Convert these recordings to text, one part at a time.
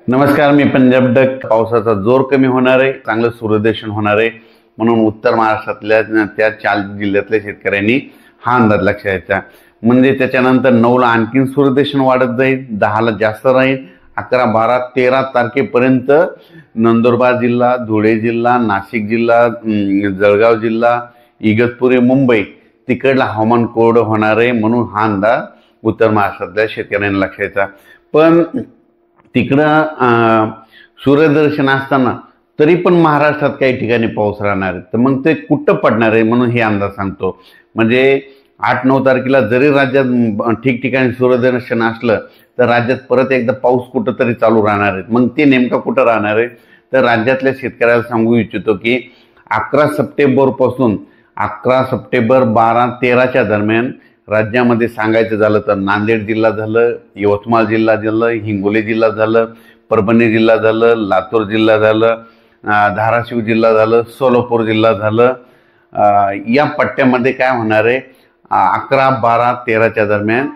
नमस्कार, मी पंजाब डक. पावसाचा जोर कमी होणार आहे, चांगलं सूर्यदर्शन होणार आहे म्हणून उत्तर महाराष्ट्रातल्या त्या 4 जिल्ह्यातल्या शेतकऱ्यांनी हा अंदाज लक्षात घ्यायचा. म्हणजे त्याच्यानंतर 9ला आणखीन सूर्यदर्शन वाढत जाईल, 10ला जास्त राहील, 11, 12, 13 तारखेपर्यंत नंदुरबार जिल्हा, धुळे जिल्हा, नाशिक जिल्हा, जळगाव जिल्हा, इगतपुरी, मुंबई तिकडला हवामान कोरडं होणार आहे म्हणून हा अंदाज उत्तर महाराष्ट्रातल्या शेतकऱ्यांनी लक्षात घ्यायचा. पण तिकडं सूर्यदर्शन असताना तरी पण महाराष्ट्रात काही ठिकाणी पाऊस राहणार आहे. तर मग ते कुठं पडणार आहे म्हणून हे अंदाज सांगतो. म्हणजे 8-9 तारखेला जरी राज्यात ठिकठिकाणी सूर्यदर्शन असलं तर राज्यात परत एकदा पाऊस कुठं तरी चालू राहणार आहे. मग ते नेमकं कुठं राहणार आहे तर राज्यातल्या शेतकऱ्याला सांगू इच्छितो की 11 सप्टेंबरपासून 11 सप्टेंबर 12, 13च्या दरम्यान राज्यामध्ये सांगायचं झालं तर नांदेड जिल्हा झालं, यवतमाळ जिल्हा झालं, हिंगोली जिल्हा झालं, परभणी जिल्हा झालं, लातूर जिल्हा झालं, धाराशिव जिल्हा झालं, सोलापूर जिल्हा झालं. या पट्ट्यामध्ये काय होणार आहे 11, 12, 13च्या दरम्यान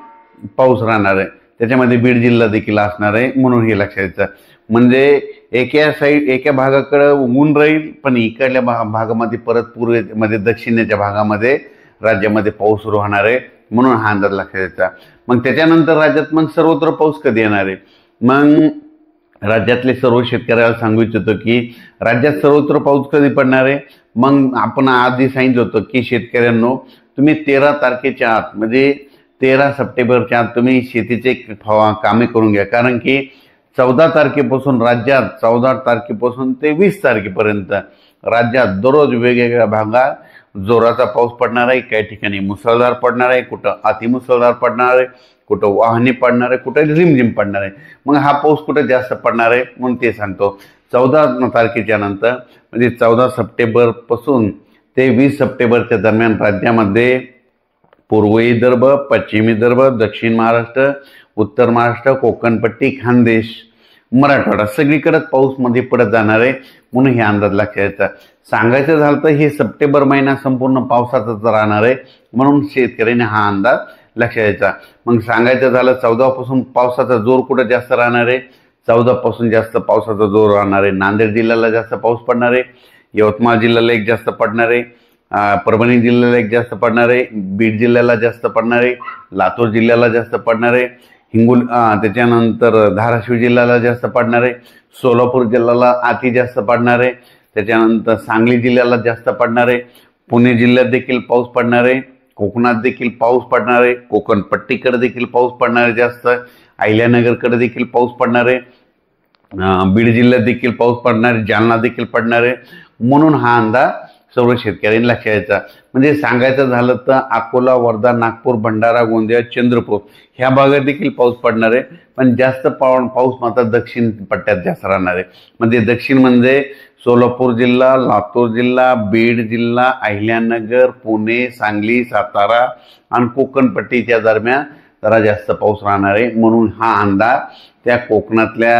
पाऊस राहणार आहे. त्याच्यामध्ये बीड जिल्हा देखील असणार आहे म्हणून हे लक्षात घ्यायचं. म्हणजे एका भागाकडे ऊन राहील पण इकडल्या भागामध्ये परत पूर्वेमध्ये दक्षिणेच्या भागामध्ये राज्यामध्ये पाऊस सुरू होणार आहे म्हणून हा अंदाज लक्षात घ्यायचा. मग त्याच्यानंतर राज्यात मग सर्वत्र पाऊस कधी येणार आहे. मग राज्यातले सर्व शेतकऱ्याला सांगू इच्छितो की राज्यात सर्वत्र पाऊस कधी पडणार आहे. मग आपण आधी सांगितलं होतं की शेतकऱ्यांनो तुम्ही 13 तारखेच्या आत म्हणजे 13 सप्टेंबरच्या आत तुम्ही शेतीचे कामे करून घ्या. कारण की 14 तारखेपासून राज्यात 14 तारखेपासून ते 20 तारखेपर्यंत राज्यात दररोज वेगवेगळ्या भागात जोराचा पाऊस पडणार आहे. काही ठिकाणी मुसळधार पडणार आहे, कुठं अतिमुसळधार पडणार आहे, कुठं वाहने पडणार आहे, कुठं रिमझिम पडणार आहे. मग हा पाऊस कुठं जास्त पडणार आहे म्हणून ते सांगतो. 14 तारखेच्या नंतर म्हणजे 14 सप्टेंबरपासून ते 20 सप्टेंबरच्या दरम्यान राज्यामध्ये पूर्व विदर्भ, पश्चिम विदर्भ, दक्षिण महाराष्ट्र, उत्तर महाराष्ट्र, कोकणपट्टी, खानदेश, मराठवाडा सगळीकडे पाऊस मध्ये पडत जाणार आहे म्हणून हे अंदाज लक्षात घ्यायचा. सांगायचं झालं तर हे सप्टेंबर महिना संपूर्ण पावसाचाच राहणार आहे म्हणून शेतकऱ्यांनी हा अंदाज लक्षात घ्यायचा. मग सांगायचं झालं 14 पासून पावसाचा जोर कुठं जास्त राहणार आहे. 14 पासून जास्त पावसाचा जोर राहणार आहे. नांदेड जिल्ह्याला जास्त पाऊस पडणार आहे, यवतमाळ जिल्ह्याला एक जास्त पडणार आहे, परभणी जिल्ह्याला एक जास्त पडणार आहे, बीड जिल्ह्याला जास्त पडणार आहे, लातूर जिल्ह्याला जास्त पडणार आहे, त्याच्यानंतर धाराशिव जिल्ह्याला जास्त पडणार आहे, सोलापूर जिल्ह्याला अति जास्त पडणार आहे, त्याच्यानंतर सांगली जिल्ह्याला जास्त पडणार आहे, पुणे जिल्ह्यात देखील पाऊस पडणार आहे, कोकणात देखील पाऊस पडणार आहे, कोकण पट्टीकडे देखील पाऊस पडणार आहे जास्त, अहिल्यानगरकडे देखील पाऊस पडणार आहे, बीड जिल्ह्यात देखील पाऊस पडणार आहे, जालना देखील पडणार आहे म्हणून हा अंदाज सर्व शेतकऱ्यांनी लक्षात घ्यायचा. म्हणजे सांगायचं झालं तर अकोला, वर्धा, नागपूर, भंडारा, गोंदिया, चंद्रपूर ह्या भागात देखील पाऊस पडणार आहे. पण जास्त पाऊस मात्र दक्षिण पट्ट्यात जास्त राहणार आहे. म्हणजे दक्षिण म्हणजे सोलापूर जिल्हा, लातूर जिल्हा, बीड जिल्हा, अहिल्यानगर, पुणे, सांगली, सातारा आणि कोकणपट्टीच्या दरम्यान जरा जास्त पाऊस राहणार आहे म्हणून हा अंदाज त्या कोकणातल्या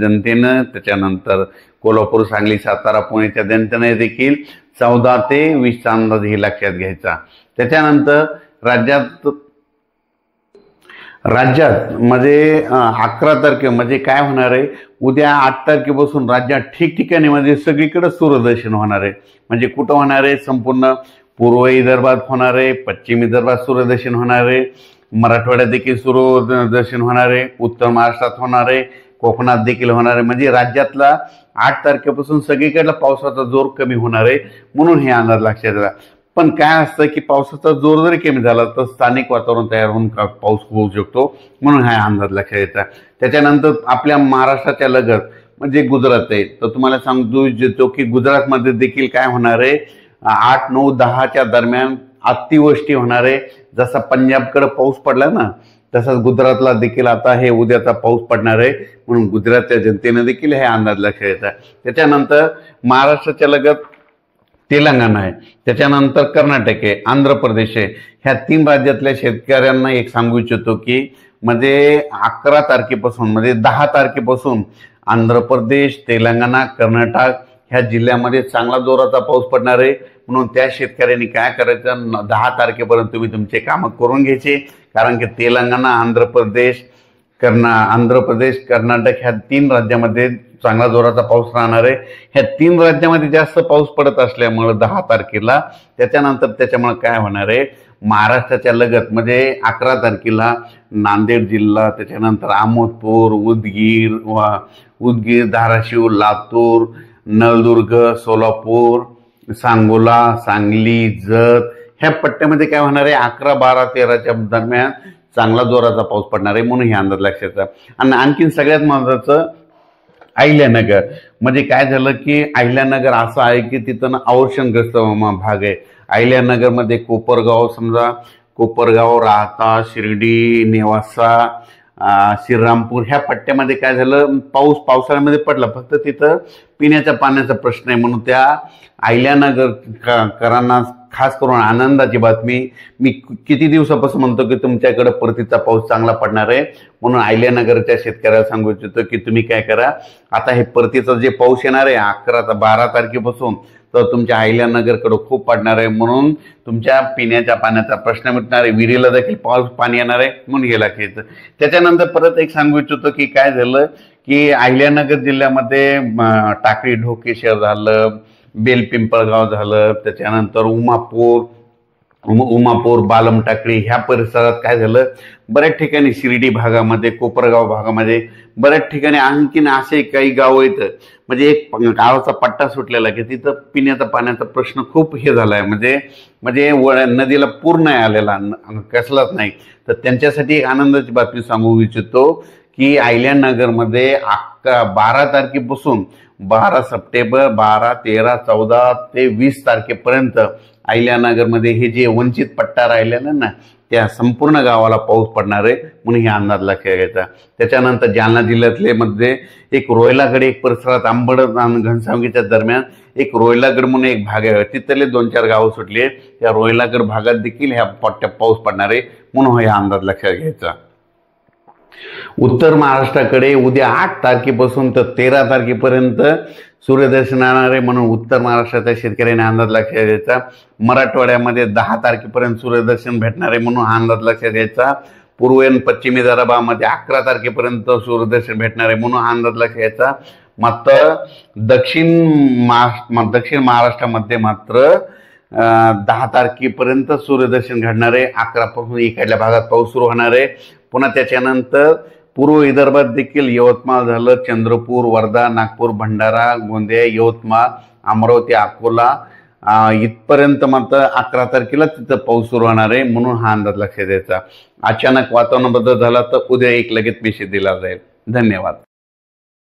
जनतेनं, त्याच्यानंतर कोल्हापूर, सांगली, सातारा, पुणेच्या जनतेने देखील 14 ते 20चा अंदाज हे लक्षात घ्यायचा. त्याच्यानंतर राज्यात म्हणजे 11 तारखे म्हणजे काय होणार आहे उद्या 8 तारखेपासून राज्यात ठिकठिकाणी म्हणजे सगळीकडे सूर्यदर्शन होणार आहे. म्हणजे कुठं होणार आहे संपूर्ण पूर्व विदर्भात होणार आहे, पश्चिम विदर्भात सूर्यदर्शन होणार आहे, मराठवाड्यात देखील सूर्यदर्शन होणार आहे, उत्तर महाराष्ट्रात होणार आहे, कोकणात देखील होणार आहे. म्हणजे राज्यातला 8 तारखेपासून सगळीकडला पावसाचा जोर कमी होणार आहे म्हणून हे अंदाज लक्षात घ्या. पण काय असतं की पावसाचा जोर जरी कमी झाला तर स्थानिक वातावरण तयार होऊन पाऊस होऊ शकतो म्हणून हा अंदाज लक्षात घ्यायचा. त्याच्यानंतर आपल्या महाराष्ट्राच्या लगत म्हणजे गुजरात आहे तर तुम्हाला सांगतो इच्छितो की गुजरातमध्ये देखील काय होणार आहे 8, 9, 10च्या दरम्यान अतिवृष्टी होणार आहे. जसा पंजाबकडे पाऊस पडला ना तसाच गुजरातला देखील आता हे उद्याचा पाऊस पडणार आहे म्हणून गुजरातच्या जनतेने देखील हे अंदाज लक्षात घ्यायचा. त्याच्यानंतर महाराष्ट्राच्या लगत तेलंगणा आहे, त्याच्यानंतर कर्नाटक आहे, आंध्र प्रदेश आहे. ह्या 3 राज्यातल्या शेतकऱ्यांना एक सांगू इच्छितो की म्हणजे 11 तारखेपासून म्हणजे 10 तारखेपासून आंध्र प्रदेश, तेलंगणा, कर्नाटक ह्या जिल्ह्यामध्ये चांगला जोराचा पाऊस पडणार आहे म्हणून त्या शेतकऱ्यांनी काय करायचं 10 तारखेपर्यंत तुम्ही तुमचे कामं करून घ्यायचे. कारण की तेलंगणा, आंध्र प्रदेश, आंध्र प्रदेश, कर्नाटक ह्या 3 राज्यामध्ये चांगला जोराचा पाऊस राहणार आहे। ह्या 3 राज्यामध्ये जास्त पाऊस पडत असल्यामुळे 10 तारखेला त्याच्यानंतर त्याच्यामुळे काय होणार आहे, महाराष्ट्राच्या लगत म्हणजे 11 तारखेला नांदेड जिल्हा, त्याच्यानंतर अहमदपूर, उदगीर, धाराशिव, लातूर, नळदुर्ग, सोलापूर, सांगोला, सांगली, जत ह्या पट्ट्यामध्ये काय होणार आहे, 11, 12, 13च्या दरम्यान चांगला जोराचा पाऊस पडणार आहे म्हणून हे अंदाज लक्षात। आणि आणखीन सगळ्यात महत्वाचं अहिल्यानगर म्हणजे काय झालं की अहिल्यानगर असं आहे की तिथं अवर्षणग्रस्त भाग आहे। अहिल्यानगरमध्ये कोपरगाव, समजा कोपरगाव, राहता, शिर्डी, नेवासा, श्रीरामपूर ह्या पट्ट्यामध्ये काय झालं, पावसाळ्यामध्ये पडला, फक्त तिथं पिण्याच्या पाण्याचा प्रश्न आहे म्हणून त्या अहिल्यानगरकरांना खास करून आनंदाची बातमी, मी किती दिवसापासून म्हणतो की तुमच्याकडे परतीचा पाऊस चांगला पडणार आहे म्हणून अहिल्यानगरच्या शेतकऱ्याला सांगू इच्छितो की तुम्ही काय करा, आता हे परतीचा जे पाऊस येणार आहे 11 ते 12 तारखेपासून तर तुमच्या अहिल्यानगरकडे खूप पडणार आहे म्हणून तुमच्या पिण्याच्या पाण्याचा प्रश्न मिटणार आहे, विहिरीला देखील पाणी येणार आहे म्हणून हे लक्षात येतं। त्याच्यानंतर परत एक सांगू इच्छितो की काय झालं की अहिल्यानगर जिल्ह्यामध्ये टाकळी ढोकेश्वर झालं, बेलपिंपळगाव झालं, त्याच्यानंतर उमापूर, बालम टाकळी ह्या परिसरात काय झालं, बऱ्याच ठिकाणी शिर्डी भागामध्ये, कोपरगाव भागामध्ये बऱ्याच ठिकाणी आणखीन असे काही गाव आहेत म्हणजे एक गावाचा पट्टा सुटलेला की तिथं पिण्याचा पाण्याचा प्रश्न खूप हे झालाय, म्हणजे नदीला पूर नाही आलेला, कसलाच नाही। तर त्यांच्यासाठी एक आनंदाची बातमी सांगू इच्छितो की अहिल्यानगरमध्ये 12 तारखेपासून 12 सप्टेंबर, 12, 13, 14 ते 20 तारखेपर्यंत अहिल्यानगरमध्ये हे जे वंचित पट्टा राहिलेला ना त्या संपूर्ण गावाला पाऊस पडणार आहे म्हणून हे अंदाज लक्षात घ्यायचा। त्याच्यानंतर जालना जिल्ह्यातले मध्ये एक रोयलागड, एक परिसरात आंबड घनसावंगीच्या दरम्यान एक रोयलागड म्हणून एक भाग आहे, तिथले 2-4 गावं सुटले, त्या रोयलागड भागात देखील ह्या पट्ट्यात पाऊस पडणार आहे म्हणून हा अंदाज लक्षात घ्यायचा। उत्तर महाराष्ट्राकडे उद्या 8 तारखेपासून तर 13 तारखेपर्यंत सूर्यदर्शन येणार आहे म्हणून उत्तर महाराष्ट्राच्या शेतकऱ्यांनी अंदाज लक्षात घ्यायचा। मराठवाड्यामध्ये 10 तारखेपर्यंत सूर्यदर्शन भेटणार आहे म्हणून हा अंदाज लक्षात घ्यायचा। पूर्व आणि पश्चिमी विदर्भामध्ये 11 तारखेपर्यंत सूर्यदर्शन भेटणार आहे म्हणून हा अंदाज लक्षात घ्यायचा। मात्र दक्षिण महाराष्ट्रामध्ये मात्र 10 तारखेपर्यंत सूर्यदर्शन घडणार आहे। 11 पासून इकडल्या भागात पाऊस सुरू होणार आहे। पुन्हा त्याच्यानंतर पूर्व विदर्भात देखील यवतमाळ झालं, चंद्रपूर, वर्धा, नागपूर, भंडारा, गोंदिया, यवतमाळ, अमरावती, अकोला इथपर्यंत मात्र 11 तारखेला तिथं पाऊस सुरू होणार आहे म्हणून हा अंदाज लक्षात द्यायचा। अचानक वातावरण बदल झाला तर उद्या एक लगेच मेसेज दिला जाईल। धन्यवाद।